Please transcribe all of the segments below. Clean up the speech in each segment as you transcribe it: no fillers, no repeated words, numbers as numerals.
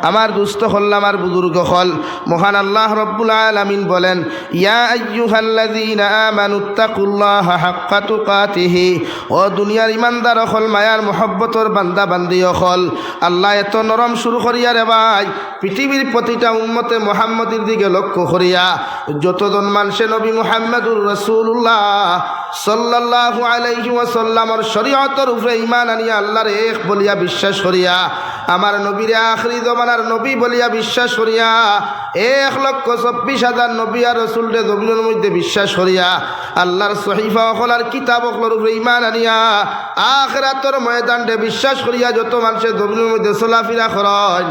আমার দুস্থ হল, আমার বুজুর্গ হল, মহান আল্লাহ রব্বুল আলামিন বলেন, ইয়া আইয়ুহাল্লাযীনা আমানুত্তাকুল্লাহা হাক্কা তুকাতিহি, ও দুনিয়ার ইমানদার হল, মায়ার মহব্বতর বান্দা বান্দি হল। আল্লাহ এত নরম শুরু করিয়া রে ভাই, পৃথিবীর প্রতিটা উম্মতে মুহাম্মদের দিকে লক্ষ্য করিয়া যতজন মানুষে নবী মুহাম্মদুর রাসূলুল্লাহ সাল্লাল্লাহু আলাইহি ওয়াসাল্লামর শরীয়তের উপরে ঈমান আনিয়া আল্লাহর এক বলিয়া বিশ্বাস করিয়া, আমার নবীরে আখিরি জমানার নবী বলিয়া বিশ্বাস করিয়া, 1,24,000 নবী আর রাসূলরে জমিনের মধ্যে বিশ্বাস করিয়া, আল্লাহর সহিফা ওখলার কিতাব ওখলার উপরে ঈমান আনিয়া আখিরাতের ময়দানে বিশ্বাস করিয়া যত মানুষের জমিনের মধ্যে চলাফেরা করেন,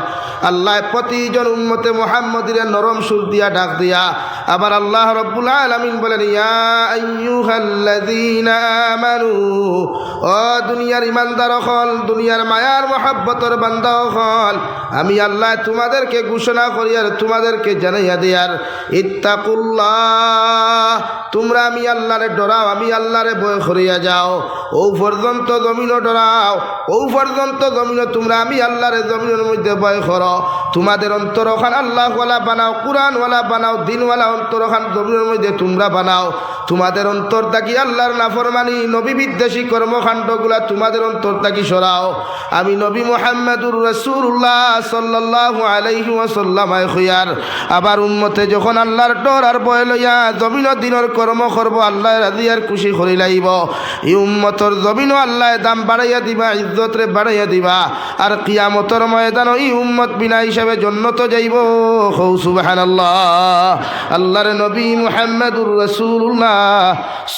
আল্লাহ প্রতিজন উম্মতে মুহাম্মদের নরম সুর দিয়া ডাক দিয়া আবার আল্লাহ রব্বুল আলামিন বলেন, ইয়া আইয়ুহাল্লাযীনা আমানু, ও দুনিয়ার ইমানদার হল, দুনিয়ার মায়ার মহব্বতের বান্দা হল, আমি আল্লাহ তোমাদেরকে ঘোষণা করি আর তোমাদেরকে জানাইয়া দিয়ার, ইত্তাকুল্লাহ, তোমরা আমি আল্লাহরে ডরাও, আমি আল্লাহরে ভয় করিয়া যাও। ও পর্যন্ত জমিনও ডরাও, ও পর্যন্ত জমিনও তোমরা আমি আল্লাহরে জমিনের মধ্যে ভয় করো। তোমাদের অন্তরখান আল্লাহওয়ালা বানাও, কোরআনওয়ালা বানাও, দিনওয়ালা অন্তরখান জমিনের মধ্যে তোমরা বানাও। তোমাদের অন্তর থাকি আল্লাহর নাফরমানি নবী বিদ্বেষী কর্মকাণ্ডগুলা তোমাদের অন্তর থাকি সরাও। আমি নবী মুহাম্মদুর রাসূলুল্লাহ সাল্লাল্লাহু আলাইহি ওয়াসাল্লাম হইয়ার আবার উম্মতে যখন আল্লাহর ডর আর ভয় লইয়া জমিন দিনের কর্ম করব, আল্লাহ রাজি আর খুশি করি লাইব, এই উম্মতর জমিনও আল্লাহ দাম বাড়াইয়া দিবা, ইজ্জতরে বাড়াইয়া দিবা, আর কিয়ামতের ময়দান এই উম্মত বিনা হিসাবে জান্নাত যাইব। হৌ সুবহানাল্লাহ। আল্লাহর নবী মুহাম্মদুর রাসূলুল্লাহ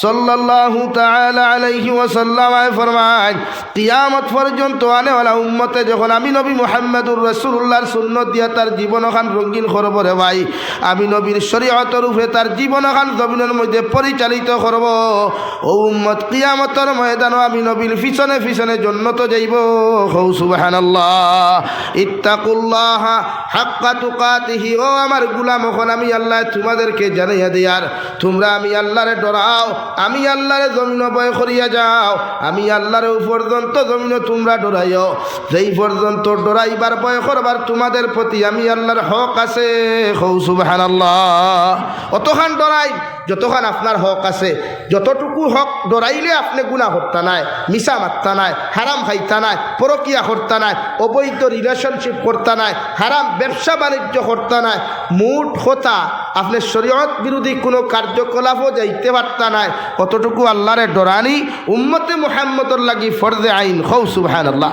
সাল্লাল্লাহু তাআলা আলাইহি ওয়াসাল্লাম ফরমায়, কিয়ামত পর্যন্ত আনেওয়ালা উম্মতে যখন আমি নবী মুহাম্মদুর রাসূলুল্লাহর সুন্নত দিয়া তার জীবনখান রঙিন করব রে ভাই, আমি নবীর শরীয়তের উপরে তার জীবনখান জমিনের মধ্যে পরিচালিত করব, ও উম্মত কিয়ামতের ময়দানও আমি নবীর পিছনে পিছনে জান্নাত যাইব। হৌ সুবহানাল্লাহ। ইত্তাকুল্লাহা হাক্কা তুকাতিহি, ও আমার গোলাম এখন আমি আল্লাহ তোমাদেরকে জানাইয়া দিয়ার, তোমরা আমি আল্লাহরে ডরাও, আমি আল্লাহরে জমিন ভয় করিয়া যাও, আমি আল্লাহরে পর্যন্ত জমিন তোমরা ডরাইও, যেই পর্যন্ত ডরাইবার ভয় করবার তোমাদের প্রতি আমি আল্লাহর হক আছে। হৌ সুবহানাল্লাহ। অতখান ডরাই যতখান আপনার হক আছে, যতটুকু হক ডরাইলে আপনি গুনাহ করতে নাই, মিছা মারতা নাই, হারাম খাইতা নাই, পরকিয়া করতা নাই, অবৈধ রিলেশনশিপ করতা নাই, হারাম ব্যবসা বাণিজ্য করতা নাই, মুঠ কথা আপনি শরীয়ত বিরোধী কোনো কার্যকলাপও যাইতে পারতা নাই, কতটুকু আল্লাহরে ডরানি উম্মতে মুহাম্মদর লাগি ফরজে আইন। হৌ সুবহানাল্লাহ।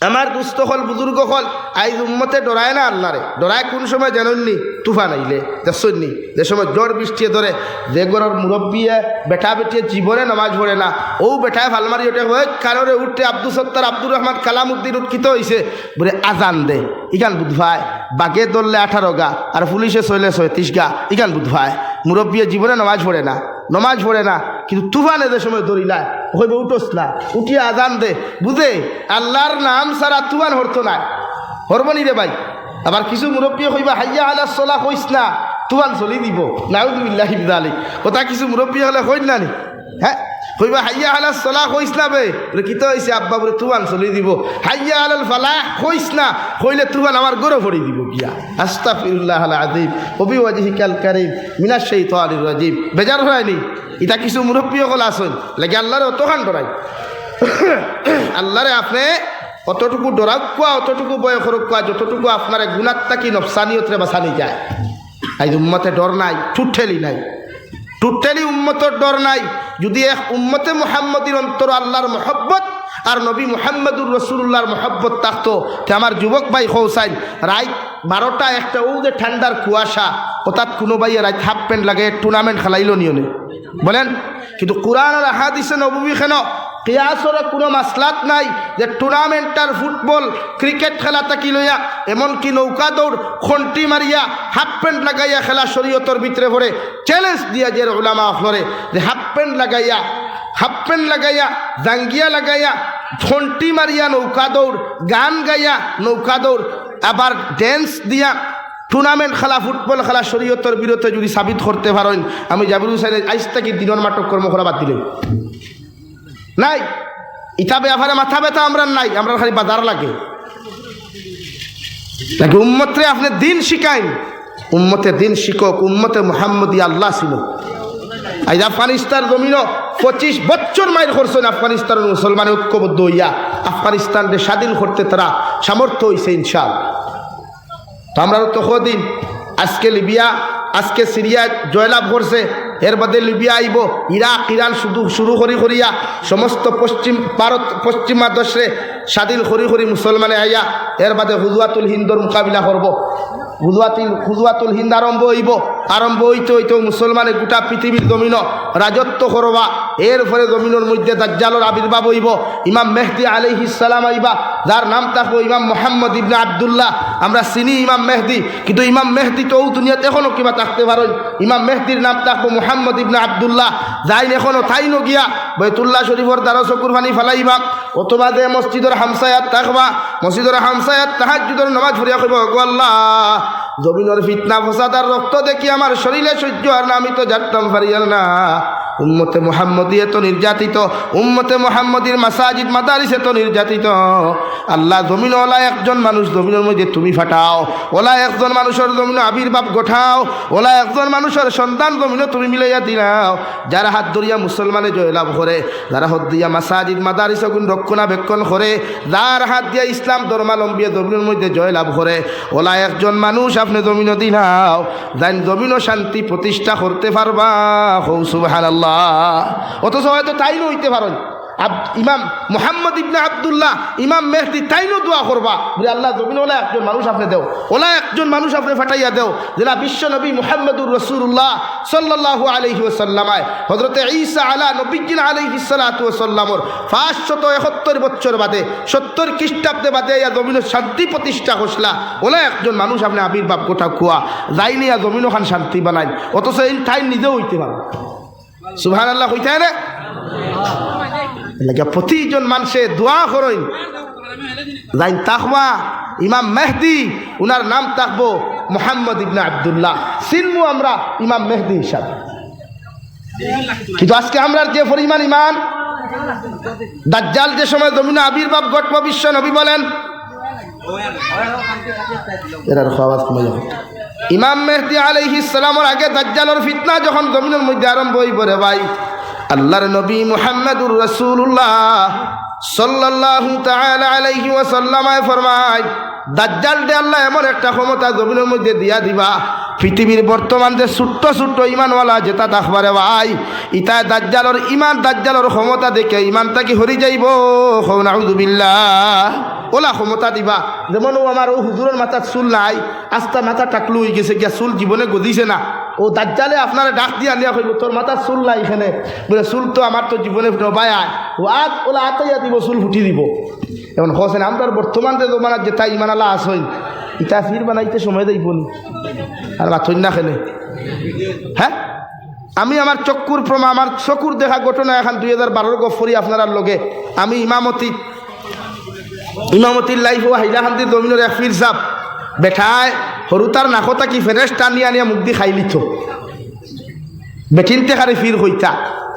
আমার দুস্থ হল, বুজুর্গ হল, আইজ উম্মতে ডরায় না আল্লাহরে। ডরায় কোন সময় জানেননি? তুফান আইলে, দেখছেননি যে সময় জ্বর বৃষ্টি ধরে, যে গরর মুরব্বিয়ে বেটা বেটিয়ে জীবনে নামাজ পড়ে না, ও বেটায় ফালমারি ওঠে হয়ে কারণে উঠতে আব্দুল সত্তার আব্দুর রহমান কালামুদ্দিন উৎকিত হয়েছে বলে আজান দে, ইখান বুধভাই বাগে ধরলে 18 গা আর পুলিশে চলে 36 গা, ইখান বুধভাই মুরব্বিয়ে জীবনে নামাজ পড়ে না, নমাজ পড়ে না, কিন্তু তুফানে যে সময় ধরিলায় হইব উঠোস না, উঠিয়ে আজান দে, বুঝে আল্লাহর নাম সারা তুফান হরতো না, হরবনি রে ভাই। আবার কিছু মুরব্বী হইবা হাইয়া আলাস সলাহ হইস না, তুফান চলি দিব, নাউযুবিল্লাহি মিন যালিক কথা কিছু মুরব্বী হলে হইন না নি, হ্যাঁ কইবা হাইয়া আলাস সলাহ কইস না বে, কিত হইছে আব্বা বলে তুফান চলি দিব, হাইয়া আলাল ফালাহ কইস না, কইলে তুফান আমার গরো ভরি দিব গিয়া। আস্তাগফিরুল্লাহাল আযীম ওয়া বিওয়াজহিকাল কারীম মিনাশ শাইতানির রাজীম। বেজার হয়নি এটা কিছু মুরব্বী হল আসেন লাগে আল্লাহরে অতখান ডরাই। আল্লাহরে আপনি অতটুকু ডরাক কোয়া, অতটুকু বয় করক কোয়া, যতটুকু আপনার গুণাত্মা কি নফসানিয়তরে বাঁচানি যায়। আজ উম্মতে ডর নাই, ঠুঠেলি নাই, টোটালি উম্মতর ডর নাই। যদি এক উম্মতে মুহাম্মদীর অন্তর আল্লাহর মহব্বত আর নবী মুহাম্মদুর রাসূলুল্লাহর মহব্বত থাকতো, তে আমার যুবক ভাই খৌসাইন রাইট 12টা-1টা ও যে ঠান্ডার কুয়াশা, অর্থাৎ কোনো ভাইয়া রাইট হাফ প্যান্ট লাগে টুর্নামেন্ট খেলাইল নিয়নে বলেন, কিন্তু কোরআন আর হাদিসে নববী কেন কিয়াসরে কোনো মাসলাত নাই যে টুর্নামেন্টার ফুটবল ক্রিকেট খেলা তাকি লইয়া এমনকি নৌকা দৌড় খন্টি মারিয়া হাফ প্যান্ট লাগাইয়া খেলা শরীয়তর ভিতরে পড়ে চ্যালেঞ্জ দিয়া যে উলামা ফরে যে হাফ প্যান্ট লাগাইয়া জাঙ্গিয়া লাগাইয়া ঘন্টি মারিয়া নৌকা দৌড়, গান গাইয়া নৌকা দৌড়, আবার ড্যান্স দিয়া টুর্নামেন্ট খেলা ফুটবল খেলা শরীয়তর বিরুদ্ধে যদি সাবিত করতে পারেন, আমি জাবির হুসাইনের আইজ থেকে দিনের নাটক কর্ম করা বাদ দিলেন নাই। ইটা ব্যাপারে মাথা ব্যথা আমরা নাই, আমরা খালি বাজার লাগে। নাকি উম্মতরে আপনি দিন শিখাইন? উম্মতে দিন শিকক, উম্মতে মুহাম্মদী আল্লাহ ছিল। আজ আফগানিস্তান জমিনও 25 বছর মাইল করছেন আফগানিস্তানের মুসলমান ঐক্যবদ্ধ হইয়া আফগানিস্তানকে স্বাধীন করতে তারা সামর্থ্য হয়েছে ইনশাআল্লাহ। তো আমরা তো কদিন আজকে লিবিয়া, আজকে সিরিয়া জয়লাভ করছে, এর বাদে লিবিয়া আইব, ইরাক ইরান শুরু করিয়া সমস্ত পশ্চিমা দেশে স্বাধীন করি মুসলমানে আইয়া এর বাদে হুজওয়াতুল হিন্দর মোকাবিলা করব। হুজওয়াতুল হিন্দ আরম্ভ হইতে হইতেও মুসলমানে গোটা পৃথিবীর জমিন রাজত্ব করবা। এরপরে জমিনের মধ্যে দাজ্জালের আবির্ভাব হইব। ইমাম মেহদি আলাইহিস সালাম আইবা, যার নাম থাকবো ইমাম মুহাম্মদ ইবনে আবদুল্লাহ। আমরা চিনি ইমাম মেহদি, কিন্তু ইমাম মেহদি তো দুনিয়াতে এখনো কিবা থাকতে পারেন। ইমাম মেহদির নাম থাকবো মুহাম্মদ ইবনে আবদুল্লাহ। যাইন এখনো তাইনো গিয়া বাইতুল্লাহ শরীফর দ্বারা চকুর পানি ফেলাইবা, অথবা যে মসজিদের হামসায়াত থাকবা, মসজিদের হামসায়াত তাহাজ্জুদের নামাজ পড়িয়া কইব, গো আল্লাহ, জমিনের ফিতনা ফসাদ আর রক্ত দেখি আমার শরীরে সহ্য আর না, আমি তো জানতাম পারিয়াল না। উম্মতে মুহাম্মদী এত নির্যাতিত, উম্মতে মুহাম্মদীর মাসাজিদ মাদারিস এত নির্যাতিত। আল্লাহ, জমিন ওলা একজন মানুষ জমিনের মধ্যে তুমি ফাটাও, ওলা একজন মানুষের জমিন আবির্ভাব গোঠাও, ওলা একজন মানুষের সন্তান জমিনও তুমি মিলাইয়া দিলাও, যারা হাত ধরিয়া মুসলমানে জয়লাভ করে, যারা হাত দিয়া মাসাজিদ মাদারিস রক্ষণাবেক্ষণ করে, যার হাত দিয়া ইসলাম ধর্মালম্বী জমিনের মধ্যে জয়লাভ করে, ওলা একজন মানুষ আপনি জমিনও দিলাও, যাই জমিনও শান্তি প্রতিষ্ঠা করতে পারবা। সুবহানাল্লাহ। অথচ হয়তো তাইনও হইতে পারেন ইমাম মুহাম্মদ ইবনে আবদুল্লাহ, ইমাম মেহদি, তাইনও দোয়া করবা বলে আল্লাহ জমিন ওলা একজন মানুষ আপনি দেও, ওলা একজন মানুষ আপনি ফাটাইয়া দেও, যেটা বিশ্ব নবী মুহাম্মদুর রাসূলুল্লাহ সাল্লাল্লাহু আলাইহি ওয়াসাল্লামায় হযরতে ঈসা আলা নবিয়্যিন আলাইহিস সালাতু ওয়াসাল্লামর 571 বছর বাদে 70 খ্রিস্টাব্দে বাদে ইয়া জমিনের শান্তি প্রতিষ্ঠা করছলা, ওলা একজন মানুষ আপনি আবির্ভাব গোটা খুয়া যাইনি ইয়া জমিন ওখান শান্তি বানাইন। অথচ এই ঠাই নিজেও হইতে পারে। সুবহানাল্লাহ হইতে না? লাগে প্রতিজন মানুষে দোয়া করেন যাইন তাকওয়া ইমাম মেহদি, উনার নাম থাকবো মুহাম্মদ ইবনে আবদুল্লাহ, চিনবো আমরা ইমাম মেহদি হিসাবে। কিন্তু আজকে আমরা যে পরিমাণ ইমান, দাজ্জাল যে সময় জমিনে আবির্ভাব ঘটবে, বিশ্ব নবী বলেন এরার আওয়াজ কমে যাবে, ইমাম মেহদি আলাইহিস সালামের আগে দাজ্জালের ফিতনা যখন জমিনের মধ্যে আরম্ভ হইব রে ভাই, আল্লাহর নবী মুহাম্মদুর রাসূলুল্লাহ সাল্লাল্লাহু তাআলা আলাইহি ওয়াসাল্লাম ফরমায়, দাজ্জাল দে আল্লাহ এমন একটা ক্ষমতা জমিনের মধ্যে দিয়া দিবা, পৃথিবীর বর্তমান যে ছোট্ট ছোট্ট ইমানওয়ালা যেটা থাকবারে ভাই, ইতা দাজ্জালের ইমান, দাজ্জালের ক্ষমতা দেখে ইমানটা কি হরি যাইব। নাউযুবিল্লাহ। ওলা ক্ষমতা দিবা, যেমন ও আমার ও হুজুরের মাথার চুল নাই, আস্তা মাথা টাকলু হয়ে গেছে গিয়া, চুল জীবনে গদিছে না, ও দাজ্জালে আপনারা ডাক দিয়া লিয়া কইব তোর মাথার চুল নাই এখানে, বলে চুল তো আমার তো জীবনে নবায় আয়, ও আত ওলা আতাইয়া দিব, চুল ফুটি দিব। এখন হোসেন আমরা বর্তমান যে জমানার যেটা ইমানালা আসইন, ইটা ফির বানাইতে সময় দেব নি আর মাথইন না খেলে। হ্যাঁ, আমি আমার চক্ষুর প্রমা, আমার চকুর দেখা ঘটনা এখন 2012 গফরি আপনার লগে আমি ইমামতির লাইফ ও হাইলাকান্দির জমিনের এক ফির সাপ বেঠায় সরুতার নাকতা কি ফেরেস টানি আনিয়া মুখ দি খাই লিথ বেঠিনতে খারে ফির হইতা,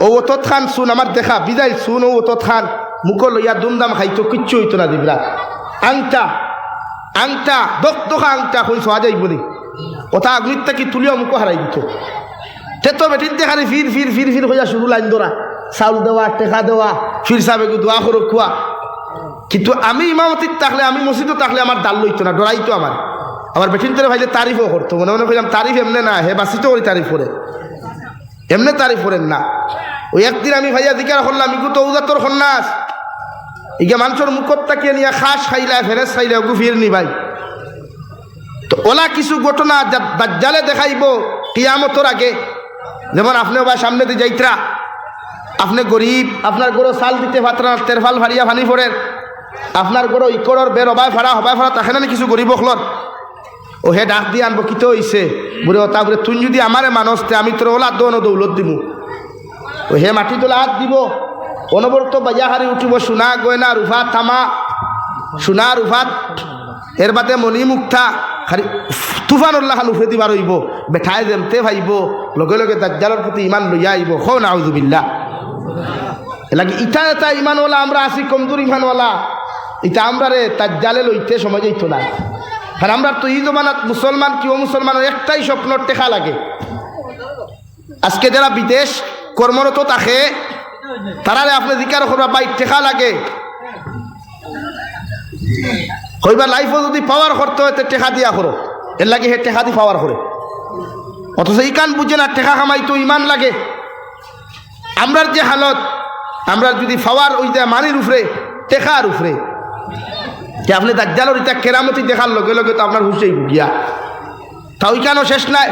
ও অতত খান শুন আমার দেখা বিদায় শুন, ও অতত খান মুখ লইয়া দুমদাম খাইতো, কিচ্ছু হইতো না দিবরা। আংটা দোকা আংটা কই সোয়া যাইব নি, ওটা আগ্নিটা কি তুলিয়া মুখ হারাই দিত। তে তো বেঠিনতে খারে ফির ফির ফির ফির হইয়া শুরু লাইন ধরা, চাউল দেওয়া, টেকা দেওয়া, ফির সাহেব দোয়া করো খোয়া। কিন্তু আমি ইমামতির থাকলে, আমি মসজিদও থাকলে আমার দাল লইতো না, ডরাইতো আমার বেঠিনতে ভাইলে তারিফও করতো, মনে মনে কইলাম তারিফ এমনে না, হে বাসিত করি তারিফ করে, এমনে তারিফ করেন না। ওই একদিন আমি ভাইয়া জিজ্ঞাসা করলাম, ইগু তো উদাতর সন্ন্যাস, ইগা মানুষের মুখত তাকিয়ে নিয়ে খাস খাইলা ফেরেস খাইলা ওগু ফির নি ভাই। তো ওলা কিছু ঘটনা দাজ্জালে দেখাইব কিয়ামতর আগে, যেমন আপনি ভাই সামনে দিয়ে যাইত্রা, আপনি গরিব, আপনার গরো চাল দিতে পাত্রা তেরফাল ভারিয়া ফানি ফোরের, আপনার গরো ইকড়র বের হবাই ফাড়া তাকে না কিছু গরিব খলর, ও হে ডাক দিয়ে আনবো কিতে হইছে বলে, তা বলে তুই যদি আমারে মানুষ আমি তোর ওলা দৌলত দিব, ও হে মাটি তোলা হাত দিব, অনবরত বাজা হারি উঠিব, সোনা গয়না রুফাত থামা, সোনা রুফাত, এর বাদে মণি মুক্তা খালি তুফানুল্লাহ খান উফে দিবার হইব, বেঠাই যেমতে ভাইব, লগে লগে দাজ্জালের প্রতি ইমান লইয়া আইব। খো নাউযুবিল্লাহ। এলাকি ইটা এটা ইমানওয়ালা আমরা আছি, কমজোর ইমানওয়ালা, এটা আমরা রে তার জালে লইতে সময় যাইতো না। কারণ আমরা তো এই জমানাত মুসলমান কি মুসলমানের একটাই স্বপ্ন, টেকা লাগে। আজকে যারা বিদেশ কর্মরত থাকে তারারে আপনি জিজ্ঞাসা করবা ভাই টেকা লাগে, হইবার লাইফও যদি পাওয়ার করতে হয় টেকা দিয়া করো, এর লাগে হে টেকা দি পাওয়ার করে। অথচ এই কান বুঝে না টেকা কামাই তো ইমান লাগে। আমরার যে হালত, আমরা যদি পাওয়ার ওই যে মানির উপরে টেকার উপরে, আপনি দাজ্জালের এটা কেরামতি দেখার লগে লগে তো আপনার হুশেই গিয়া তা ওই কেন শেষ নাই,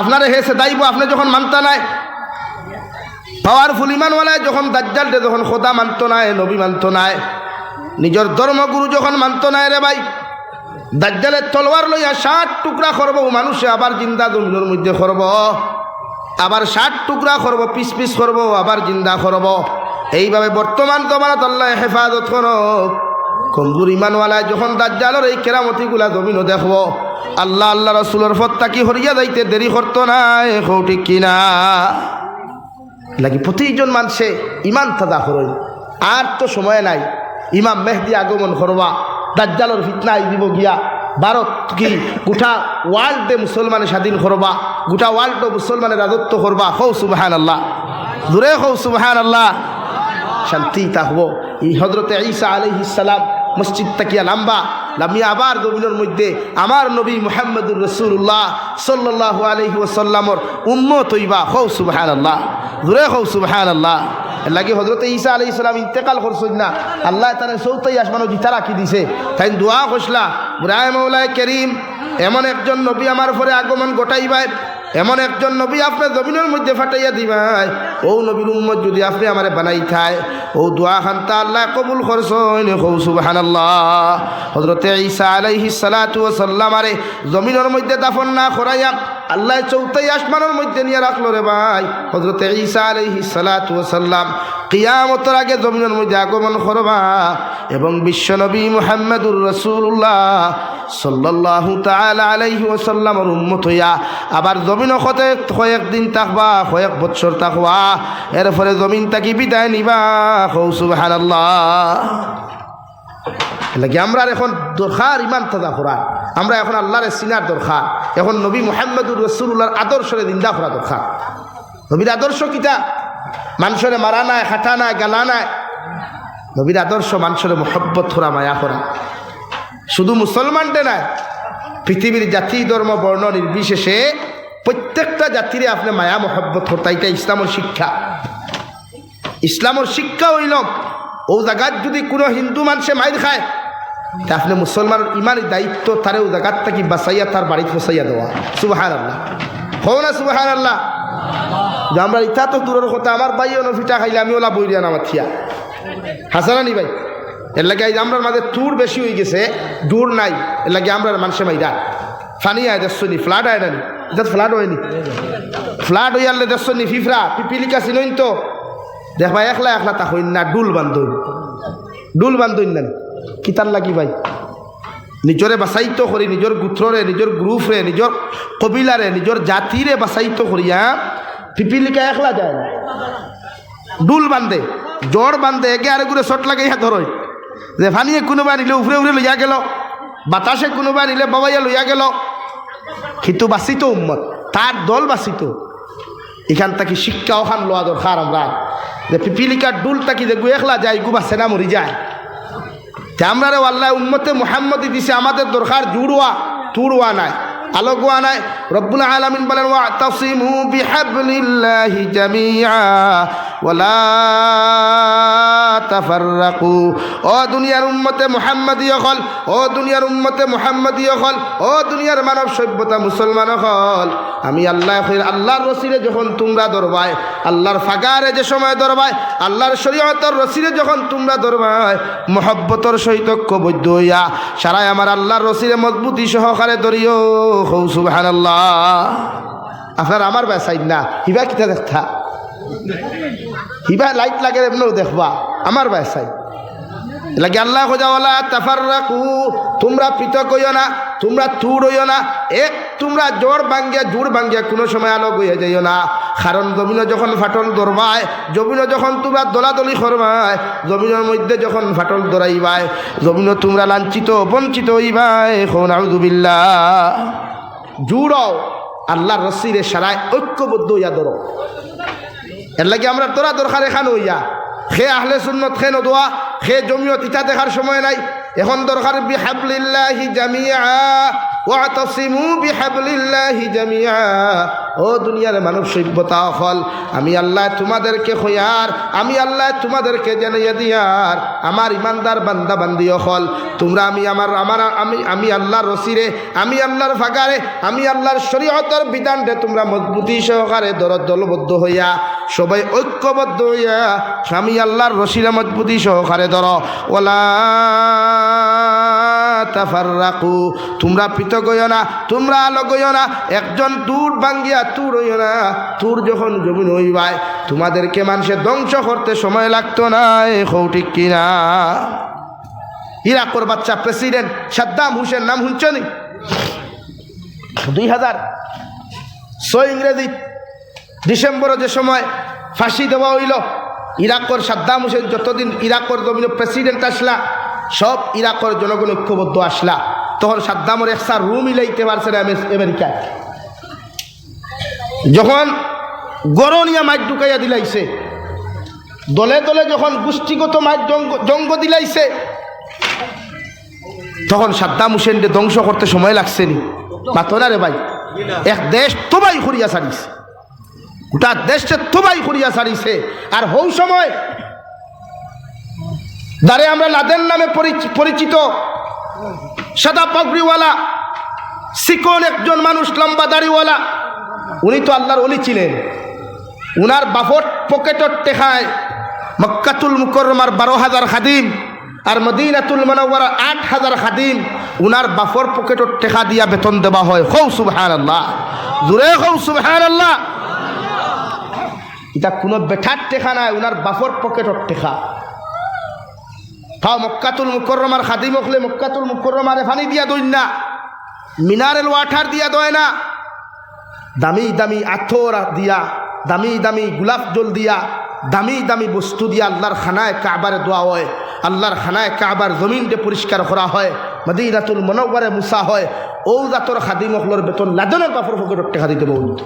আপনারে হেসে দাইব আপনি যখন মানতা নাই। পাওয়ারফুল ইমানওয়ালায় যখন দাজ্জালটা যখন খোদা মানত নাই, নবী মানত নাই, নিজের ধর্মগুরু যখন মানত নাই রে ভাই, দাজ্জালের তলোয়ার লইয়া 60 টুকরা করব মানুষে আবার জিন্দা জমিনের মধ্যে করব, আবার 60 টুকরা করব, পিস পিস করব, আবার জিন্দা করব। এইভাবে বর্তমান জমানাত আল্লাহ হেফাজত করুক। কমজোর ইমানওয়ালায় যখন দাজ্জালের এই কেরামতিগুলা জমিনও দেখব, আল্লাহ আল্লাহ রসুলের ফত্তা কি হরিয়া যাইতে দেরি করতো না, এখন ঠিক কিনা লাগি প্রতিজন মানুষে ইমান তাদা করই। আর তো সময় নাই, ইমাম মেহদি আগমন করবা, দাজ্জালের ফিতনা দিব গিয়া ভারত কি গোটা ওয়ার্ল্ডে মুসলমানের স্বাধীন করবা, গোটা ওয়ার্ল্ড মুসলমানের রাজত্ব করবা। হৌ সুবহানাল্লাহ, দূরে হৌ সুবহানাল্লাহ। শান্তি থাকবো। এই হজরতে ঈসা আলাইহিস সালাম মসজিদ তাকিয়া লামিয়া আবার জমিনের মধ্যে আমার নবী মুহাম্মদুর রাসূলুল্লাহ সাল্লাল্লাহু আলাইহি ওয়াসাল্লামর উম্মত হইবা। হৌ সুবহানাল্লাহ, দূরে হৌ সুবহানাল্লাহ। এর লাগে হজরতে ঈসা আলাইহিস সালাম ইন্তেকাল করছেন না, আল্লাহ তাআলা চৌথাই আসমানও জিতা রাখি দিছে। তাই দোয়া কইসলা ইব্রাহিম মাওলায়ে করিম, এমন একজন নবী আমার পরে আগমন ঘটাইবাই, এমন একজন নবী আপনি জমিনের মধ্যে ফাটাইয়া দিবাই, ও নবীর উম্মত যদি আপনি আমারে বানাই থায়, ও দোয়া খানতা আল্লাহ কবুল করছেন। হৌ সুবহানাল্লাহ। হযরতে ঈসা আলাইহিস সালাতু ওয়াস সালাম আরে জমিনের মধ্যে দাফন না করাইয়া আল্লাহ চৌথাই আসমানের মধ্যে নিয়ে রাখলো রে ভাই। হযরতে ঈসা আলাইহিস সালাতু ওয়াস সালাম কিয়ামতের আগে জমিনের মধ্যে আগমন করবা এবং বিশ্বনবী মুহাম্মদুর রাসূলুল্লাহ সাল্লাল্লাহু তাআলা আলাইহি ওয়াসাল্লামের উম্মত হইয়া আবার জমিন হতে কয়েকদিন থাকবা, কয়েক বছর থাকবা, এরপরে জমিন তাকি বিদায় নিবা। হৌ সুবহানাল্লাহ। লাগে আমরা এখন দরকার ইমান তাজা করা, আমরা এখন আল্লাহর সিনার দরকার, এখন নবী মুহাম্মদুর রাসূলুল্লাহর আদর্শরে জিন্দা করা দরকার। নবীর আদর্শ কিতা? মানুষরে মারা নাই, হাঁটা নাই, গালা নাই। নবীর আদর্শ মানুষের মহব্বত করা, মায়া করা। শুধু মুসলমানটে নাই, পৃথিবীর জাতি ধর্ম বর্ণ নির্বিশেষে প্রত্যেকটা জাতিরে আপনি মায়া মহব্বত করতে, এটা ইসলামের শিক্ষা। ইসলামের শিক্ষা হইল ও জায়গাত যদি কোনো হিন্দু মানুষে মাইর খায়, তা আপনি মুসলমানের ইমানের দায়িত্ব তারে ও জায়গাত থাকি বাঁচাইয়া তার বাড়ি পৌঁছাইয়া দেওয়া। সুবহানাল্লাহ, হও না সুবহানাল্লাহ। যে আমরা ইটা তো দূরের কথা, আমার ভাই ফিটা খাইলে আমি ওলা বইরিয়া নামার থিয়া হাসানানি ভাই। এর লাগে আমরা মাঝে তুর বেশি হয়ে গেছে, দূর নাই। এর লাগে আমরা মানুষে মাইরা ফানি আয় দেখছি, ফ্লাড আয় নানি, এটা ফ্লাড হয়নি, ফ্লাড হয়ে আনলে দেখছি ফিফরা পিপিলিকা চিনইন তো দেখবা একলা একলা তা হইন না, ডুল বান্ধন, ডুল বান্ধন না কিতার লাগি ভাই। নিজরে বাছাইত করি, নিজের গোত্ররে, নিজের গ্রুপরে, নিজের কবিলারে, নিজের জাতিরে বাছাইত করিয়া পিপিলিকা একলা যায় না, ডুল বান্ধে, জ্বর বান্ধে, একে আরে গুড়ে শট লাগাইয়া ধরই যে ফানিয়ে কোনোবা নিলে উফরে উফরে লইয়া গেল, বাতাসে কোনোবা নিলে বাবাইয়া লইয়া গেল। কিন্তু বাঁচিত উম্মত, তার দল বাঁচিত। এখান থেকে শিক্ষা ওখান লওয়া দরকার আমরা, যে পিপিলিকার ডুল তাকি যে গু একলা যায়, গু বাঁচে না মরি যায়। আমরা রে আল্লাহ উম্মতে মুহাম্মদি দিছে, আমাদের দরকার জুড়ুয়া তুড়ুয়া নাই, আলোগুয়া নাই। রব্বুল আলামিন বলেন ওয়াতাসিমু বিহাবলিল্লাহি জামিআ ওয়ালা তাফাররাকু। ও দুনিয়ার উম্মতে মুহাম্মদি হল, ও দুনিয়ার উম্মতে মুহাম্মদি হল, ও দুনিয়ার মানব সভ্যতা মুসলমান হল, আমি আল্লাহ আল্লাহর রসিলে যখন তোমরা দরবায়, আল্লাহর ফাগারে যে সময় দরবায়, আল্লাহর শরীয়তের রসিলে যখন তোমরা দরবায় মহব্বতর সহিত ঐক্যবদ্ধ হইয়া সারাই আমার আল্লাহর রসিলে মজবুতি সহকারে দরিও। হৌ সুবহানাল্লাহ। আপনার আমার বেসাইড না, হিবা কিতা দেখা, হিবা লাইট লাগে এমনও দেখবা, আমার বেসাইড লাগে আল্লাহ খোঁজা ওয়ালা তাফাররাকু, তোমরা পৃথক হইও না, তোমরা তুর হইও না, এক তোমরা জোর ভাঙ্গিয়া জোর ভাঙ্গিয়া কোনো সময় আলোক হয়ে যাইও না, কারণ জমিনে যখন ফাটল ধরবায়, জমিনে যখন তোমরা দলাদলি করবায়, জমিনের মধ্যে যখন ফাটল ধরাইবায়, জমিনে তোমরা লাঞ্ছিত বঞ্চিত হইবাই। নাউযুবিল্লাহ। জুড়াও আল্লাহর রসিরে সারায় ঐক্যবদ্ধ হইয়া ধরো। এর লাগে আমরা তোরা দরকার এখানে হইয়া খে আহলে সুন্নত খে নদোয়া খে জমিয়ত ইটা দেখার সময় নাই। এখন দরকার বিহাবলিল্লাহি জামিআ ওয়াতাসিমু বিহাবলিল্লাহি জামিআ। ও দুনিয়ার মানব সভ্যতা হল, আমি আল্লাহ তোমাদেরকে খয়ার, আমি আল্লাহ তোমাদেরকে জানাইয়া দিয়ার। আমার ইমানদার বান্দা বান্দি হল, তোমরা আমি আল্লাহর রসিরে, আমি আল্লাহর ফাগারে, আমি আল্লাহর শরীয়তের বিধানরে তোমরা মজবুতি সহকারে দলবদ্ধ হইয়া সবাই ঐক্যবদ্ধ হইয়া আমি আল্লাহর রসিরে মজবুতি সহকারে ধরো। ওয়ালা তাফাররাকু, তোমরা পৃথক হইও না, তোমরা আলোক হইও না, একজন দূর ভাঙ্গিয়া তুর হইও না। তুর যখন জমিন হইবায় তোমাদেরকে মানুষের ধ্বংস করতে সময় লাগতো না। ঠিক কিনা? ইরাকের বাচ্চা প্রেসিডেন্ট সাদ্দাম হুসেন নাম শুনছনি? 2006 ইংরেজি ডিসেম্বরে যে সময় ফাঁসি দেওয়া হইল, ইরাকের সাদ্দাম হুসেন যতদিন ইরাকের জমিনে প্রেসিডেন্ট আসলা, সব ইরাকের জনগণ ঐক্যবদ্ধ আসলা। তখন সাদ্দামের একটা রুম ইলাইতে পারছে না আমেরিকায়। যখন গরনিয়া মাইক ঢুকাইয়া দিলাইছে, দলে দলে যখন গোষ্ঠীগত মাইক জঙ্গ দিলাইছে, তখন সাদ্দাম হুসেনকে ধ্বংস করতে সময় লাগছে নি? মাতো না রে ভাই, এক দেশ তোবাই করিয়া ছাড়িছে, গোটা দেশে তোবাই করিয়া ছাড়িছে। আর হৌ সময় দাঁড়ে আমরা লাদেন নামে পরিচিত সাদা পাগড়িওয়ালা সিকন একজন মানুষ, লম্বা দাড়িওয়ালা, উনি তো আল্লাহর ওলি ছিলেন। উনার বাফর পকেটর টেকায় মক্কাতুল মুকাররমার 12,000 খাদিম আর মদিনাতুল মুনাওয়ারা 8,000 খাদিম উনার বাফর পকেটর টেকা দিয়া বেতন দেওয়া হয়। খৌ সুবহানাল্লাহ, জোরে খৌ সুবহানাল্লাহ। এটা কোনো বেঠার টেকা নাই, উনার বাফর পকেটর টেকা। তাও মক্কাতুল মুকাররমার খাদিম হলে মক্কাতুল মুকাররমারে পানি দিয়া দই না, মিনারেল ওয়াটার দিয়া দয় না, দামি দামি আথর দিয়া, দামি দামি গোলাপ জল দিয়া, দামি দামি বস্তু দিয়া আল্লাহর খানায় কাবারে দোয়া হয়, আল্লাহর খানায় কাবার জমিনকে পরিষ্কার করা হয়, মদিনাতুল মুনাওয়ারায় মুসা হয়। ও জাতর খাদিম হকলর বেতন লাদনের বাপর পকেটর টাকা দিতে বলতো।